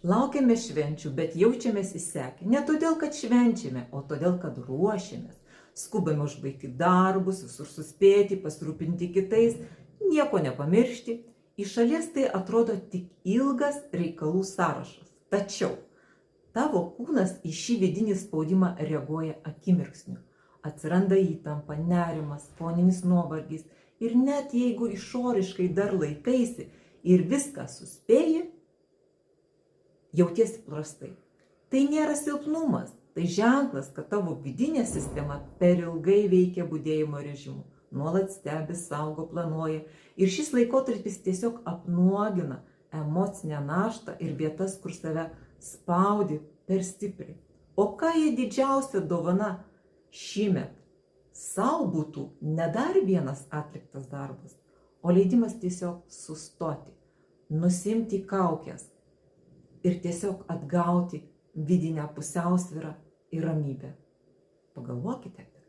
Laukiame švenčių, bet jaučiamės įsekę. Ne todėl, kad švenčiame, o todėl, kad ruošiamės. Skubame užbaigti darbus, visur suspėti, pasirūpinti kitais, nieko nepamiršti. Iš šalies tai atrodo tik ilgas reikalų sąrašas. Tačiau tavo kūnas į šį vidinį spaudimą reaguoja akimirksniu. Atsiranda įtampa, nerimas, foninis nuovargis ir net jeigu išoriškai dar laikaisi ir viską suspėji, jautiesi prastai. Tai nėra silpnumas, tai ženklas, kad tavo vidinė sistema per ilgai veikia budėjimo režimu. Nuolat stebi, saugo, planuoja. Ir šis laikotarpis tiesiog apnuogina emocinę naštą ir vietas, kur save spaudi per stipriai. O ką jei didžiausia dovana šįmet sau būtų ne dar vienas atliktas darbas, o leidimas tiesiog sustoti, nusimti kaukes ir tiesiog atgauti vidinę pusiausvyrą ir ramybę. Pagalvokite apie tai.